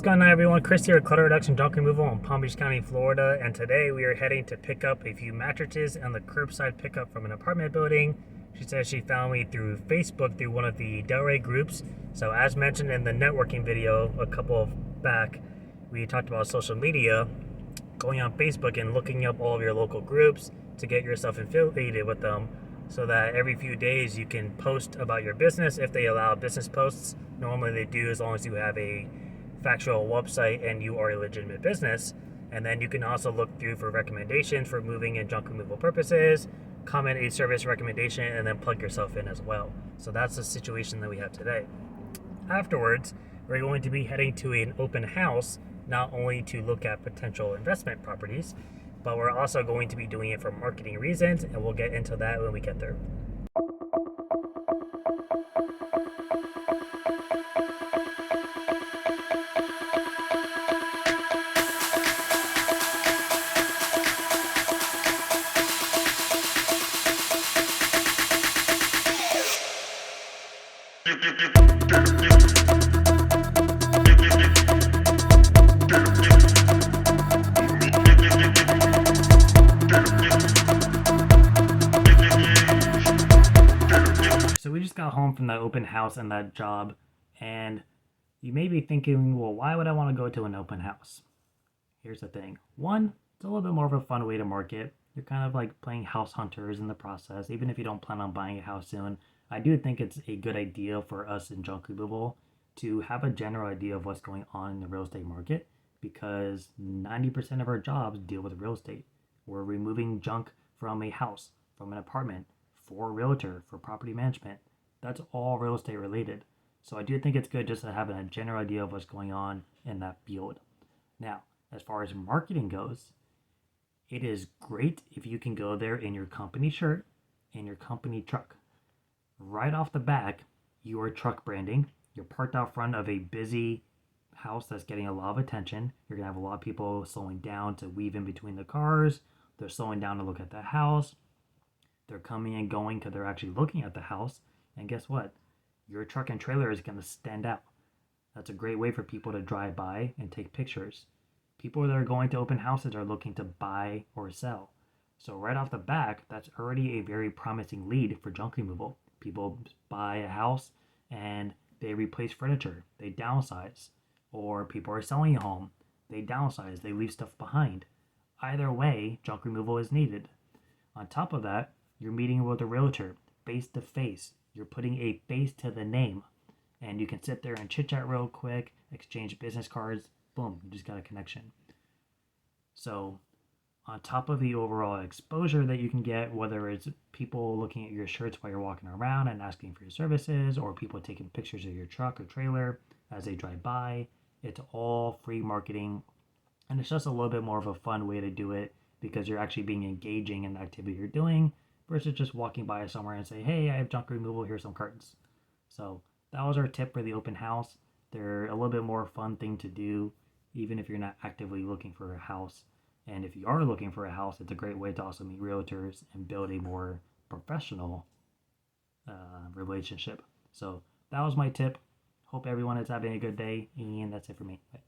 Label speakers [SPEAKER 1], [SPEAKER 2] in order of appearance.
[SPEAKER 1] going on, everyone? Chris here at Clutter Reduction Junk Removal in Palm Beach County, Florida, and today we are heading to pick up a few mattresses and the curbside pickup from an apartment building. She says she found me through Facebook through one of the Delray groups. So as mentioned in the networking video a couple of back, we talked about social media, going on Facebook and looking up all of your local groups to get yourself affiliated with them so that every few days you can post about your business if they allow business posts. Normally they do, as long as you have a factual website and you are a legitimate business. And then you can also look through for recommendations for moving and junk removal purposes, comment a service recommendation, and then plug yourself in as well. So that's the situation that we have today. Afterwards, we're going to be heading to an open house, not only to look at potential investment properties, but we're also going to be doing it for marketing reasons, and we'll get into that when we get there. So we just got home from that open house and that job, and you may be thinking, well, why would I want to go to an open house? Here's the thing. One, it's a little bit more of a fun way to market. You're kind of like playing house hunters in the process. Even if you don't plan on buying a house soon, I do think it's a good idea for us in junk removal to have a general idea of what's going on in the real estate market, because 90% of our jobs deal with real estate. We're removing junk from a house, from an apartment, for a realtor, for property management. That's all real estate related. So I do think it's good just to have a general idea of what's going on in that field. Now, as far as marketing goes, it is great if you can go there in your company shirt and your company truck. Right off the back, you are truck branding. You're parked out front of a busy house that's getting a lot of attention. You're going to have a lot of people slowing down to weave in between the cars. They're slowing down to look at the house. They're coming and going because they're actually looking at the house. And guess what? Your truck and trailer is going to stand out. That's a great way for people to drive by and take pictures. People that are going to open houses are looking to buy or sell. So right off the back, that's already a very promising lead for junk removal. People buy a house and they replace furniture, they downsize. Or people are selling a home, they downsize, they leave stuff behind. Either way, junk removal is needed. On top of that, you're meeting with a realtor face to face. You're putting a face to the name. And you can sit there and chit chat real quick, exchange business cards. Boom, you just got a connection. So on top of the overall exposure that you can get, whether it's people looking at your shirts while you're walking around and asking for your services, or people taking pictures of your truck or trailer as they drive by, it's all free marketing. And it's just a little bit more of a fun way to do it because you're actually being engaging in the activity you're doing versus just walking by somewhere and say, hey, I have junk removal, here's some cartons. So that was our tip for the open house. They're a little bit more fun thing to do, even if you're not actively looking for a house. And if you are looking for a house, it's a great way to also meet realtors and build a more professional relationship. So that was my tip. Hope everyone is having a good day, and that's it for me. Bye.